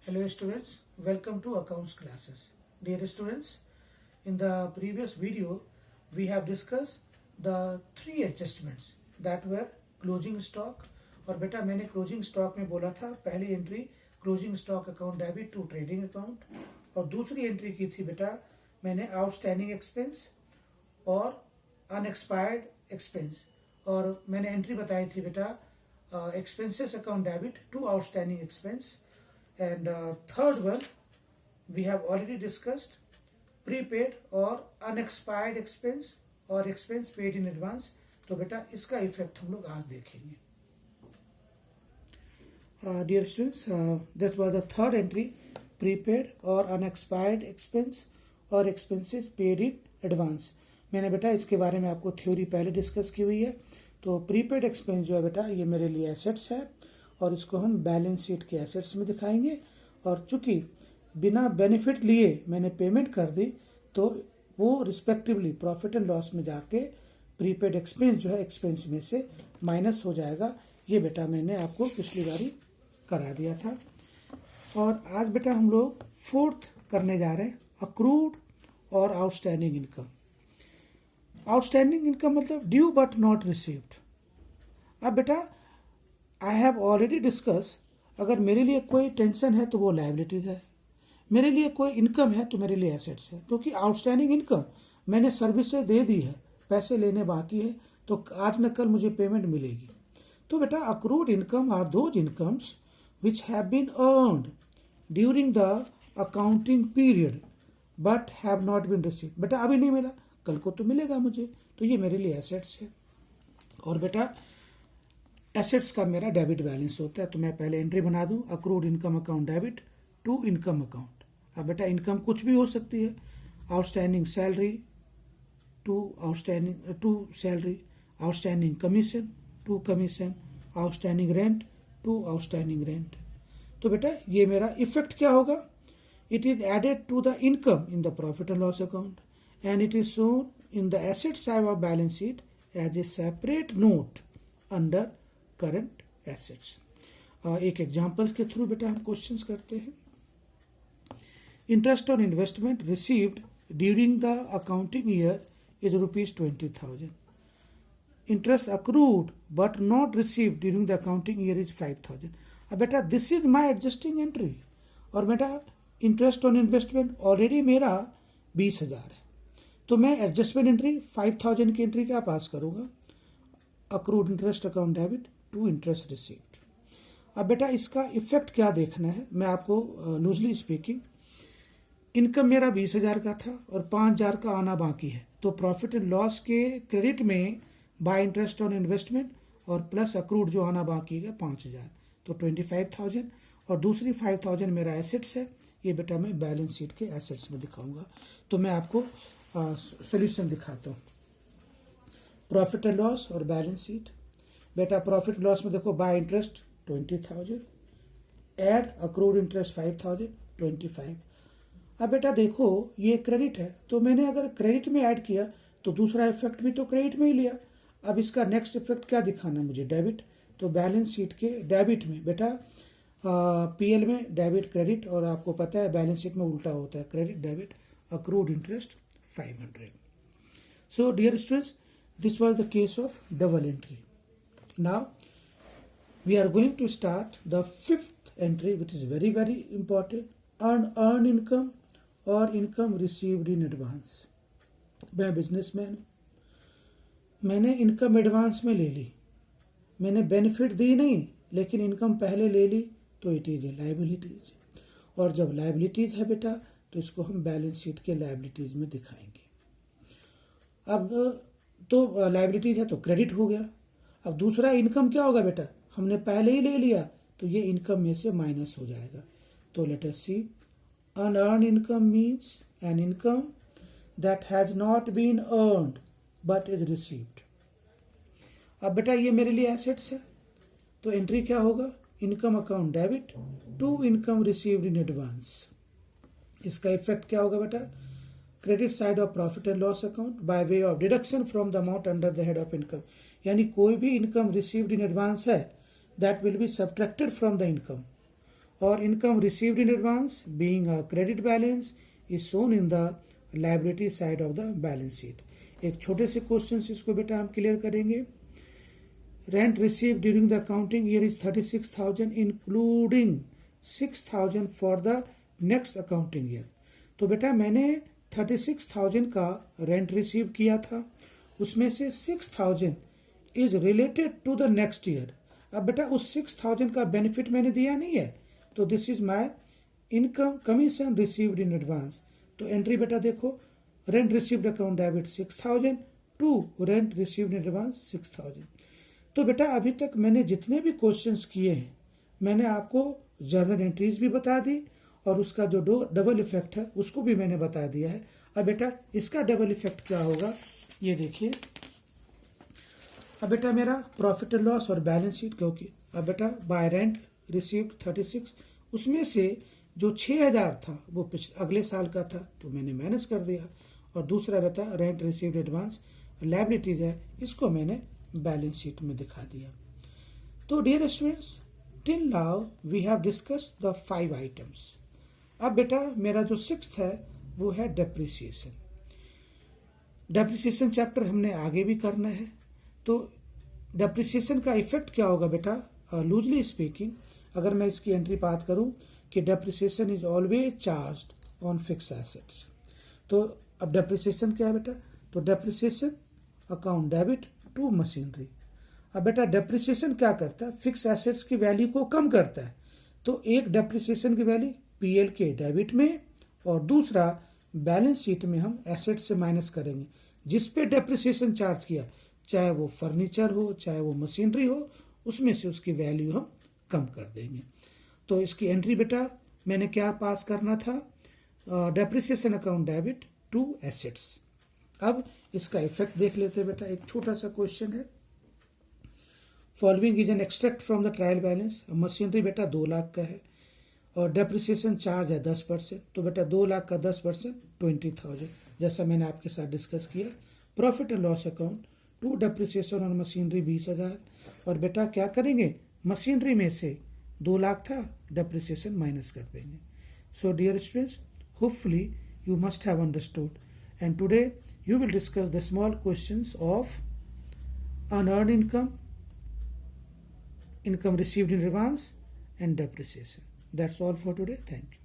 Hello students, welcome to accounts classes. Dear students, in the previous video we have discussed the three adjustments that were closing stock. और बेटा मैंने closing stock में बोला था पहली entry closing stock account debit to trading account, और दूसरी entry की थी बेटा मैंने आउटस्टैंडिंग एक्सपेंस और अनएक्सपायर्ड एक्सपेंस, और मैंने एंट्री बताई थी बेटा expenses account debit to outstanding expense. And third one, we have already discussed prepaid और unexpired expense और expense paid in advance. तो बेटा इसका इफेक्ट हम लोग आज देखेंगे. Dear students, this was the third entry, prepaid और unexpired expense और expenses paid in advance. मैंने बेटा इसके बारे में आपको थ्योरी पहले डिस्कस की हुई है. तो प्रीपेड एक्सपेंस जो है बेटा ये मेरे लिए एसेट्स है और इसको हम बैलेंस शीट के एसेट्स में दिखाएंगे. और चूंकि बिना बेनिफिट लिए मैंने पेमेंट कर दी तो वो रिस्पेक्टिवली प्रॉफिट एंड लॉस में जाके प्रीपेड एक्सपेंस जो है एक्सपेंस में से माइनस हो जाएगा. ये बेटा मैंने आपको पिछली बारी करा दिया था. और आज बेटा हम लोग फोर्थ करने जा रहे हैं अक्रूड और आउटस्टैंडिंग इनकम. आउटस्टैंडिंग इनकम मतलब ड्यू बट नॉट रिसीव्ड. अब बेटा आई हैव ऑलरेडी डिस्कस, अगर मेरे लिए कोई टेंशन है तो वो लायबिलिटीज है, मेरे लिए कोई इनकम है तो मेरे लिए एसेट्स है. क्योंकि आउटस्टैंडिंग इनकम मैंने सर्विसेज दे दी है, पैसे लेने बाकी है, तो आज न कल मुझे पेमेंट मिलेगी. तो बेटा accrued income are those incomes which have been earned during the accounting period but have not been received. बेटा अभी नहीं मिला, कल को तो मिलेगा मुझे, तो ये मेरे लिए एसेट्स है. और बेटा एसेट्स का मेरा डेबिट बैलेंस होता है. तो मैं पहले एंट्री बना दूं accrued income account debit to income account. अब बेटा इनकम कुछ भी हो सकती है, outstanding salary to salary, outstanding commission to commission, outstanding rent to outstanding rent. तो बेटा ये मेरा इफेक्ट क्या होगा, it is added to the income in the profit and loss account and it is shown in the asset side of balance sheet as a separate note under current assets. एक examples के through बेटा हम questions करते हैं. Interest on investment received during the accounting year is ₹20,000. Interest accrued but not received during the accounting year is 5,000. अब बेटा this is my adjusting entry. और बेटा इंटरेस्ट ऑन इन्वेस्टमेंट ऑलरेडी मेरा 20,000 है, तो मैं एडजस्टमेंट एंट्री 5,000 की एंट्री क्या पास करूंगा, accrued interest account debit to interest received. अब बेटा इसका इफेक्ट क्या देखना है, मैं आपको लूजली स्पीकिंग, इनकम मेरा 20,000 का था और 5,000 का आना बाकी है, तो प्रॉफिट एंड लॉस के क्रेडिट में बाय इंटरेस्ट ऑन इन्वेस्टमेंट और प्लस अक्रूड जो आना बाकी है 5,000, तो 25,000, और दूसरी 5,000 मेरा एसेट्स है. ये बेटा मैं बैलेंस शीट के एसेट्स में दिखाऊंगा. तो मैं आपको सोल्यूशन दिखाता हूँ. प्रॉफिट एंड लॉस और बैलेंस शीट. बेटा प्रॉफिट लॉस में देखो by interest 20,000, add accrued interest 5,000, 25. अब बेटा देखो ये क्रेडिट है, तो मैंने अगर क्रेडिट में ऐड किया तो दूसरा इफेक्ट भी तो क्रेडिट में ही लिया. अब इसका नेक्स्ट इफेक्ट क्या दिखाना मुझे, डेबिट. तो बैलेंस शीट के डेबिट में बेटा पीएल में डेबिट क्रेडिट, और आपको पता है बैलेंस शीट में उल्टा होता है, credit debit, accrued interest 500. So dear students, this was the case of double entry. Now we are going to start the fifth entry, which is very very important, earned income or income received in advance. मैं businessman हूँ, मैंने income advance में ले ली, मैंने benefit दी नहीं लेकिन income पहले ले ली, तो इट इज ए लायबिलिटीज. और जब लायबिलिटीज है बेटा तो इसको हम बैलेंस शीट के लायबिलिटीज में दिखाएंगे. अब तो लायबिलिटीज है तो क्रेडिट हो गया. अब दूसरा इनकम क्या होगा बेटा, हमने पहले ही ले लिया तो ये इनकम में से माइनस हो जाएगा. तो let us see, unearned income means an income that has not been earned but is received. अब बेटा ये मेरे लिए एसेट्स है, तो एंट्री क्या होगा, income account debit to income received in advance. इसका इफेक्ट क्या होगा बेटा, credit side of profit and loss account by way of deduction from the amount under the head of income. यानी कोई भी इनकम रिसीव्ड इन एडवांस है that will be subtracted from the income, or income received in advance being a credit balance is shown in the liability side of the balance sheet. एक छोटे से question इसको बेटा हम clear करेंगे. Rent received during the accounting year is 36,000 including 6,000 for the next accounting year. तो बेटा मैंने 36,000 का रेंट रिसीव किया था, उसमें से 6,000 is related to the next year. अब बेटा उस 6,000 का बेनिफिट मैंने दिया नहीं है, तो this is my income commission received in advance. तो एंट्री बेटा देखो, rent received account debit 6,000 to rent received in advance 6,000. तो बेटा अभी तक मैंने जितने भी क्वेश्चंस किए हैं मैंने आपको जर्नल एंट्रीज भी बता दी और उसका जो डबल इफेक्ट है उसको भी मैंने बता दिया है. अब बेटा इसका डबल इफेक्ट क्या होगा ये देखिए. अब बेटा मेरा प्रॉफिट एंड लॉस और बैलेंस शीट, क्योंकि अब बेटा बाय रेंट रिसीव्ड 36, उसमें से जो 6,000 था वो अगले साल का था तो मैंने माइनस कर दिया, और दूसरा बेटा रेंट रिसीव्ड एडवांस लायबिलिटीज है, इसको मैंने बैलेंस शीट में दिखा दिया. तो dear students, till now we have discussed the 5 items. अब बेटा मेरा जो 6th है वो है डेप्रिसिएशन. डेप्रिसिएशन चैप्टर हमने आगे भी करना है. तो डेप्रिसिएशन का इफेक्ट क्या होगा बेटा, लूजली स्पीकिंग अगर मैं इसकी एंट्री बात करूं कि depreciation is always charged on fix assets. तो अब डेप्रिसिएशन क्या है बेटा, तो depreciation account debit to machinery. अब बेटा डेप्रिसिएशन क्या करता है, फिक्स एसेट्स की वैल्यू को कम करता है. तो एक डेप्रिसिएशन की वैल्यू पीएल के डेबिट में और दूसरा बैलेंस शीट में हम एसेट से माइनस करेंगे. जिस पे डेप्रिसिएशन चार्ज किया, चाहे वो फर्नीचर हो चाहे वो मशीनरी हो, उसमें से उसकी वैल्यू हम कम कर देंगे. तो इसकी एंट्री बेटा मैंने क्या पास करना था, depreciation account debit to assets. अब इसका इफेक्ट देख लेते हैं बेटा. एक छोटा सा क्वेश्चन है, following is an extract from the trial balance. Machinery बेटा 2 लाख का है और डेप्रिसिएशन चार्ज है 10%. तो बेटा 2 लाख का 10% 20,000, जैसा मैंने आपके साथ डिस्कस किया. Profit and loss account to depreciation on machinery 20,000. और बेटा क्या करेंगे, मशीनरी में से 2 लाख था, डेप्रिसिएशन माइनस कर देंगे. So dear students, hopefully you must have understood, and today you will discuss the small questions of unearned income, income received in advance, and depreciation. That's all for today. Thank you.